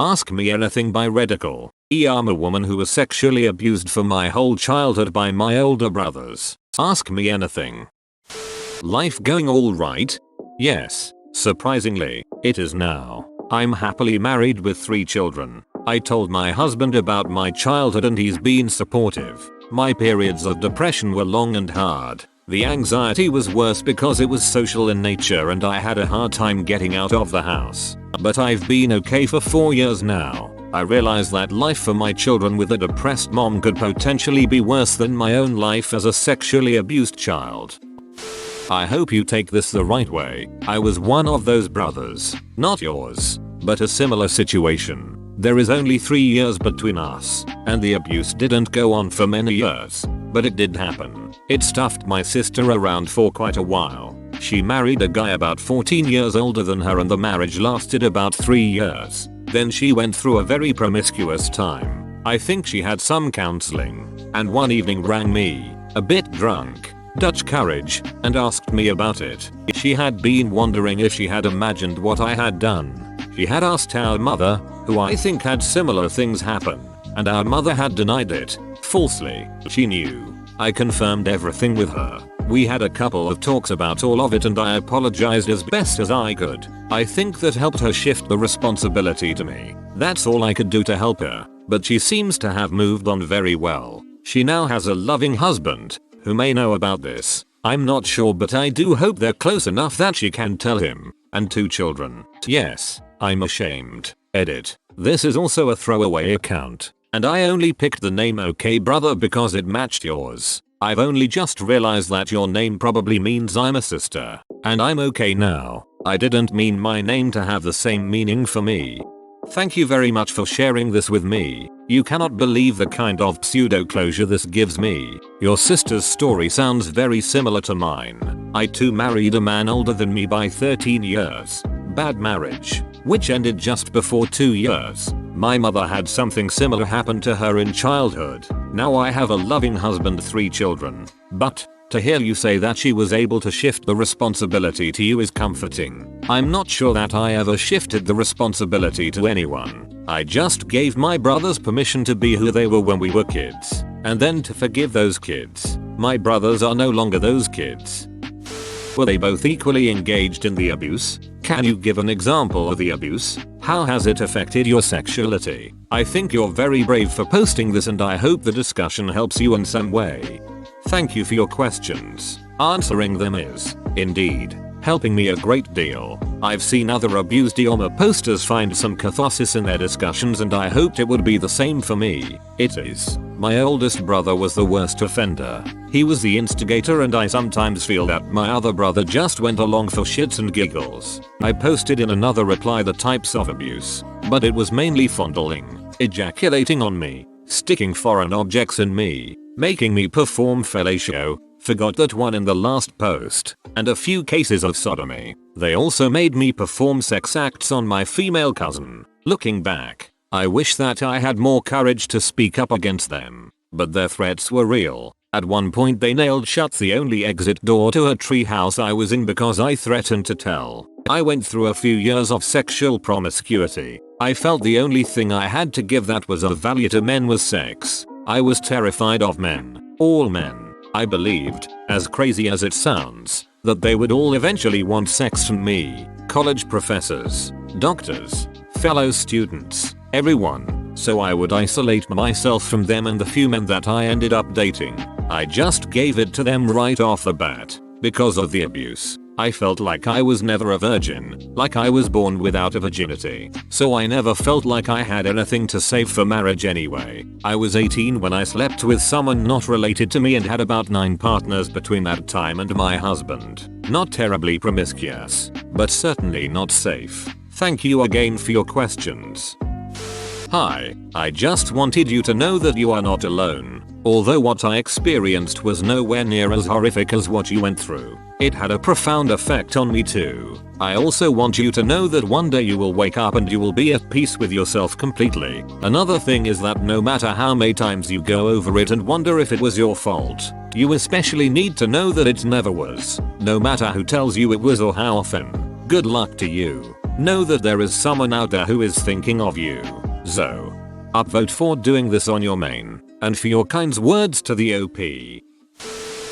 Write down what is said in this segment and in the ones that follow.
Ask Me Anything by Reddicle. I'm a woman who was sexually abused for my whole childhood by my older brothers. Ask me anything. Life going alright? Yes, surprisingly, it is now. I'm happily married with 3 children. I told my husband about my childhood and he's been supportive. My periods of depression were long and hard. The anxiety was worse because it was social in nature and I had a hard time getting out of the house. But I've been okay for 4 years now. I realized that life for my children with a depressed mom could potentially be worse than my own life as a sexually abused child. I hope you take this the right way. I was one of those brothers. Not yours, but a similar situation. There is only 3 years between us, and the abuse didn't go on for many years. But it did happen. It stuffed my sister around for quite a while. She married a guy about 14 years older than her and the marriage lasted about 3 years. Then she went through a very promiscuous time. I think she had some counseling, and one evening rang me, a bit drunk, Dutch courage, and asked me about it. She had been wondering if she had imagined what I had done. She had asked our mother, who I think had similar things happen, and our mother had denied it, falsely. She knew. I confirmed everything with her. We had a couple of talks about all of it and I apologized as best as I could. I think that helped her shift the responsibility to me. That's all I could do to help her, but she seems to have moved on very well. She now has a loving husband, who may know about this. I'm not sure, but I do hope they're close enough that she can tell him. And 2 children. Yes, I'm ashamed. Edit. This is also a throwaway account. And I only picked the name OK Brother because it matched yours. I've only just realized that your name probably means I'm a sister. And I'm okay now. I didn't mean my name to have the same meaning for me. Thank you very much for sharing this with me. You cannot believe the kind of pseudo closure this gives me. Your sister's story sounds very similar to mine. I too married a man older than me by 13 years. Bad marriage, which ended just before 2 years. My mother had something similar happen to her in childhood. Now I have a loving husband, 3 children. But to hear you say that she was able to shift the responsibility to you is comforting. I'm not sure that I ever shifted the responsibility to anyone. I just gave my brothers permission to be who they were when we were kids. And then to forgive those kids. My brothers are no longer those kids. Were they both equally engaged in the abuse? Can you give an example of the abuse? How has it affected your sexuality? I think you're very brave for posting this and I hope the discussion helps you in some way. Thank you for your questions. Answering them is, indeed, helping me a great deal. I've seen other abused Ioma posters find some catharsis in their discussions and I hoped it would be the same for me. It is. My oldest brother was the worst offender. He was the instigator and I sometimes feel that my other brother just went along for shits and giggles. I posted in another reply the types of abuse, but it was mainly fondling, ejaculating on me, sticking foreign objects in me, making me perform fellatio, forgot that one in the last post, and a few cases of sodomy. They also made me perform sex acts on my female cousin. Looking back, I wish that I had more courage to speak up against them, but their threats were real. At one point they nailed shut the only exit door to a treehouse I was in because I threatened to tell. I went through a few years of sexual promiscuity. I felt the only thing I had to give that was of value to men was sex. I was terrified of men. All men. I believed, as crazy as it sounds, that they would all eventually want sex from me. College professors, doctors, fellow students, everyone. So I would isolate myself from them and the few men that I ended up dating. I just gave it to them right off the bat. Because of the abuse, I felt like I was never a virgin, like I was born without a virginity. So I never felt like I had anything to save for marriage anyway. I was 18 when I slept with someone not related to me and had about 9 partners between that time and my husband. Not terribly promiscuous, but certainly not safe. Thank you again for your questions. Hi, I just wanted you to know that you are not alone. Although what I experienced was nowhere near as horrific as what you went through, it had a profound effect on me too. I also want you to know that one day you will wake up and you will be at peace with yourself completely. Another thing is that no matter how many times you go over it and wonder if it was your fault, you especially need to know that it never was. No matter who tells you it was or how often. Good luck to you. Know that there is someone out there who is thinking of you. Zoe. Upvote for doing this on your main, and for your kind words to the OP.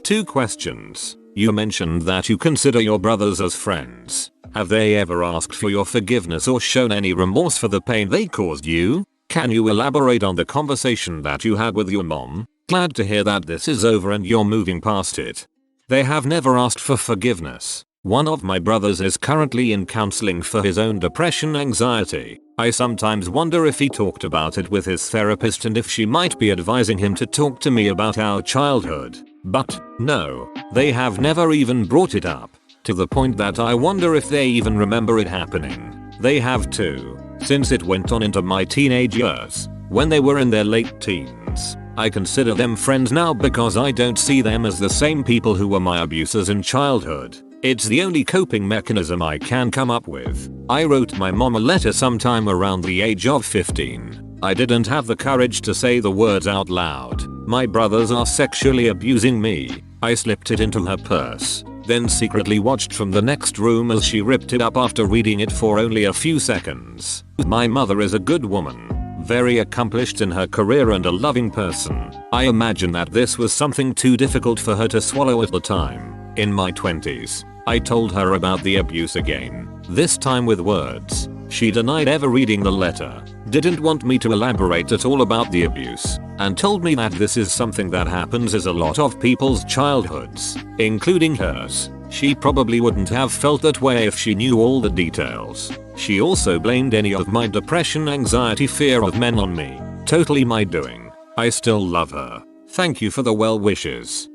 2 questions. You mentioned that you consider your brothers as friends. Have they ever asked for your forgiveness or shown any remorse for the pain they caused you? Can you elaborate on the conversation that you had with your mom? Glad to hear that this is over and you're moving past it. They have never asked for forgiveness. One of my brothers is currently in counseling for his own depression anxiety. I sometimes wonder if he talked about it with his therapist and if she might be advising him to talk to me about our childhood. But, no, they have never even brought it up. To the point that I wonder if they even remember it happening. They have too, since it went on into my teenage years, when they were in their late teens. I consider them friends now because I don't see them as the same people who were my abusers in childhood. It's the only coping mechanism I can come up with. I wrote my mom a letter sometime around the age of 15. I didn't have the courage to say the words out loud. My brothers are sexually abusing me. I slipped it into her purse, then secretly watched from the next room as she ripped it up after reading it for only a few seconds. My mother is a good woman, very accomplished in her career and a loving person. I imagine that this was something too difficult for her to swallow at the time. In my 20s, I told her about the abuse again, this time with words. She denied ever reading the letter, didn't want me to elaborate at all about the abuse, and told me that this is something that happens in a lot of people's childhoods, including hers. She probably wouldn't have felt that way if she knew all the details. She also blamed any of my depression, anxiety, fear of men on me. Totally my doing. I still love her. Thank you for the well wishes.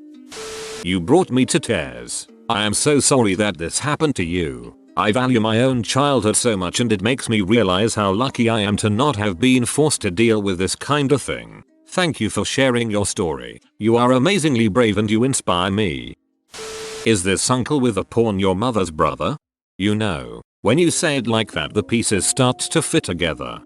You brought me to tears. I am so sorry that this happened to you. I value my own childhood so much and it makes me realize how lucky I am to not have been forced to deal with this kind of thing. Thank you for sharing your story. You are amazingly brave and you inspire me. Is this uncle with a porn your mother's brother? You know, when you say it like that the pieces start to fit together.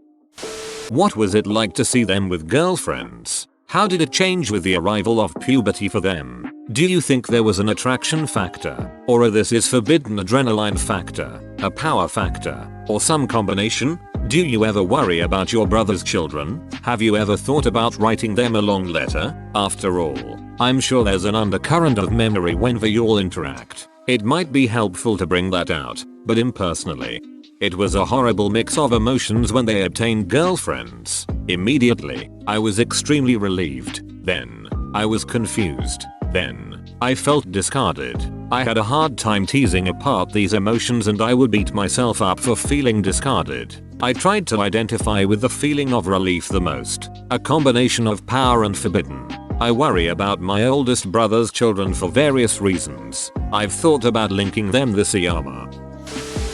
What was it like to see them with girlfriends? How did it change with the arrival of puberty for them? Do you think there was an attraction factor? Or this is forbidden adrenaline factor, a power factor, or some combination? Do you ever worry about your brother's children? Have you ever thought about writing them a long letter? After all, I'm sure there's an undercurrent of memory whenever you all interact. It might be helpful to bring that out, but impersonally. It was a horrible mix of emotions when they obtained girlfriends. Immediately, I was extremely relieved. Then, I was confused. Then, I felt discarded. I had a hard time teasing apart these emotions and I would beat myself up for feeling discarded. I tried to identify with the feeling of relief the most. A combination of power and forbidden. I worry about my oldest brother's children for various reasons. I've thought about linking them this Iyama.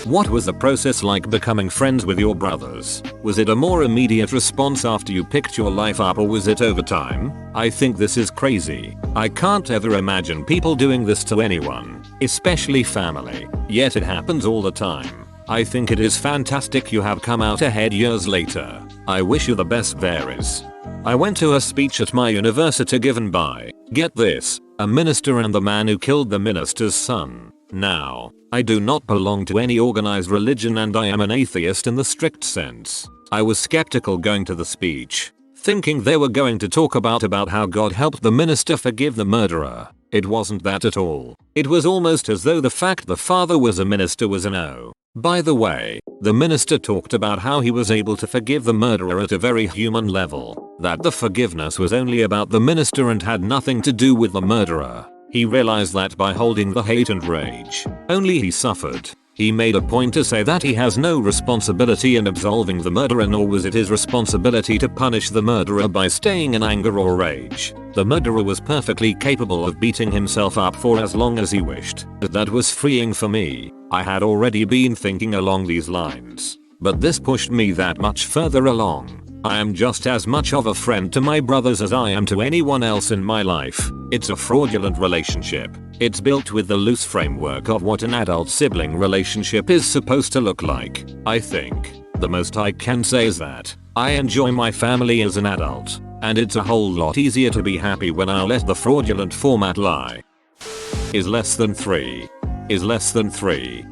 What was the process like becoming friends with your brothers? Was it a more immediate response after you picked your life up or was it over time? I think this is crazy. I can't ever imagine people doing this to anyone, especially family, yet it happens all the time. I think it is fantastic you have come out ahead years later. I wish you the best Varys. I went to a speech at my university given by, get this, a minister and the man who killed the minister's son. Now, I do not belong to any organized religion and I am an atheist in the strict sense. I was skeptical going to the speech, thinking they were going to talk about how God helped the minister forgive the murderer. It wasn't that at all. It was almost as though the fact the father was a minister was a no. By the way, the minister talked about how he was able to forgive the murderer at a very human level, that the forgiveness was only about the minister and had nothing to do with the murderer. He realized that by holding the hate and rage, only he suffered. He made a point to say that he has no responsibility in absolving the murderer nor was it his responsibility to punish the murderer by staying in anger or rage. The murderer was perfectly capable of beating himself up for as long as he wished. That was freeing for me. I had already been thinking along these lines, but this pushed me that much further along. I am just as much of a friend to my brothers as I am to anyone else in my life. It's a fraudulent relationship. It's built with the loose framework of what an adult sibling relationship is supposed to look like. I think the most I can say is that I enjoy my family as an adult, and it's a whole lot easier to be happy when I let the fraudulent format lie. Is less than 3. Is less than 3.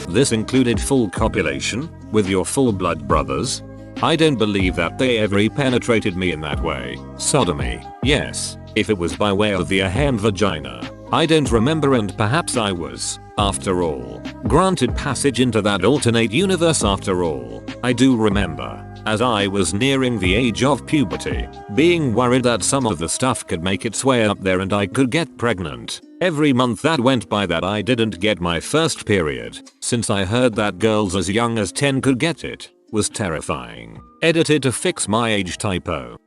This included full copulation with your full blood brothers? I don't believe that they ever penetrated me in that way. Sodomy, yes, if it was by way of the hand vagina. I don't remember, and perhaps I was, after all, granted passage into that alternate universe after all. I do remember, as I was nearing the age of puberty, being worried that some of the stuff could make its way up there and I could get pregnant. Every month that went by that I didn't get my first period, since I heard that girls as young as 10 could get it, was terrifying. Edited to fix my age typo.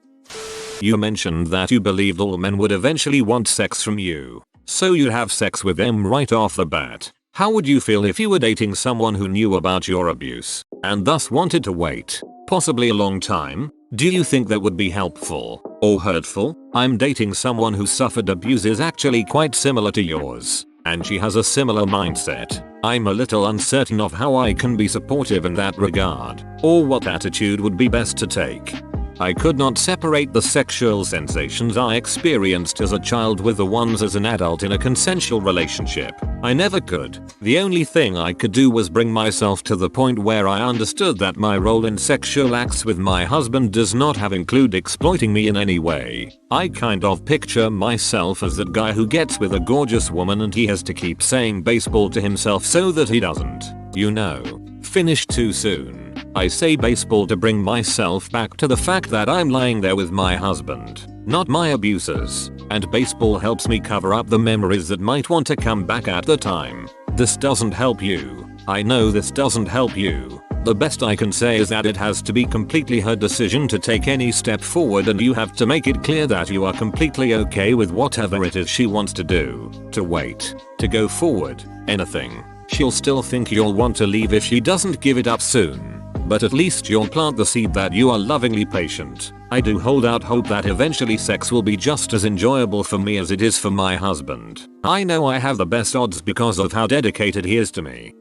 You mentioned that you believed all men would eventually want sex from you, so you'd have sex with them right off the bat. How would you feel if you were dating someone who knew about your abuse, and thus wanted to wait, possibly a long time? Do you think that would be helpful or hurtful? I'm dating someone who suffered abuse is actually quite similar to yours, and she has a similar mindset. I'm a little uncertain of how I can be supportive in that regard, or what attitude would be best to take. I could not separate the sexual sensations I experienced as a child with the ones as an adult in a consensual relationship. I never could. The only thing I could do was bring myself to the point where I understood that my role in sexual acts with my husband does not have include exploiting me in any way. I kind of picture myself as that guy who gets with a gorgeous woman and he has to keep saying baseball to himself so that he doesn't, you know, finish too soon. I say baseball to bring myself back to the fact that I'm lying there with my husband, not my abusers, and baseball helps me cover up the memories that might want to come back at the time. This doesn't help you. I know this doesn't help you. The best I can say is that it has to be completely her decision to take any step forward, and you have to make it clear that you are completely okay with whatever it is she wants to do, to wait, to go forward, anything. She'll still think you'll want to leave if she doesn't give it up soon. But at least you'll plant the seed that you are lovingly patient. I do hold out hope that eventually sex will be just as enjoyable for me as it is for my husband. I know I have the best odds because of how dedicated he is to me.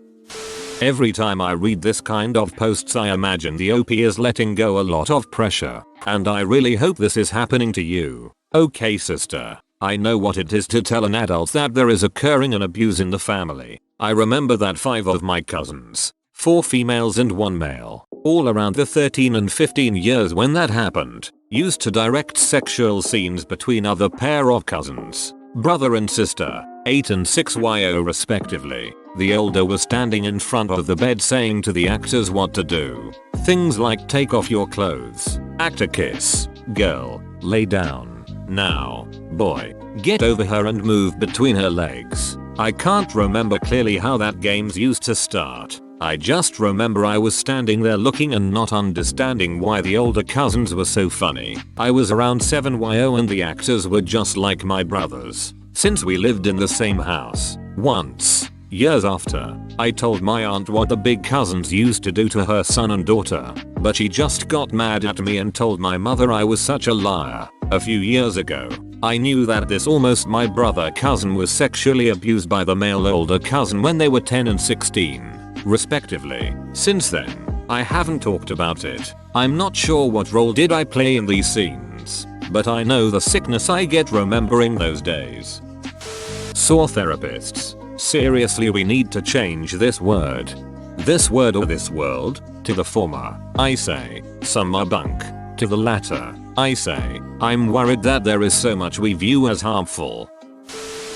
Every time I read this kind of posts I imagine the OP is letting go a lot of pressure, and I really hope this is happening to you. Okay sister, I know what it is to tell an adult that there is occurring an abuse in the family. I remember that 5 of my cousins, 4 females and 1 male, all around the 13 and 15 years when that happened, used to direct sexual scenes between other pair of cousins, brother and sister, 8 and 6 YO respectively. The older was standing in front of the bed saying to the actors what to do. Things like take off your clothes, act a kiss, girl, lay down, now, boy, get over her and move between her legs. I can't remember clearly how that games used to start. I just remember I was standing there looking and not understanding why the older cousins were so funny. I was around 7 YO and the actors were just like my brothers. Since we lived in the same house. Once, years after, I told my aunt what the big cousins used to do to her son and daughter, but she just got mad at me and told my mother I was such a liar. A few years ago, I knew that this almost my brother cousin was sexually abused by the male older cousin when they were 10 and 16. Respectively. Since then, I haven't talked about it. I'm not sure what role did I play in these scenes, but I know the sickness I get remembering those days. Saw therapists. Seriously, we need to change this word. This word or this world, to the former, I say, some are bunk. To the latter, I say, I'm worried that there is so much we view as harmful.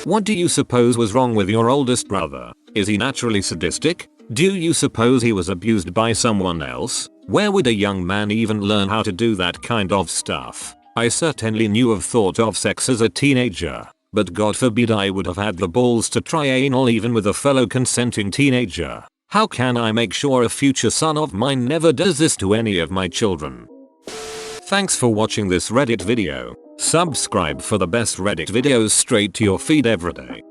What do you suppose was wrong with your oldest brother? Is he naturally sadistic? Do you suppose he was abused by someone else? Where would a young man even learn how to do that kind of stuff? I certainly knew of thought of sex as a teenager, but God forbid I would have had the balls to try anal even with a fellow consenting teenager. How can I make sure a future son of mine never does this to any of my children? Thanks for watching this Reddit video. Subscribe for the best Reddit videos straight to your feed every day.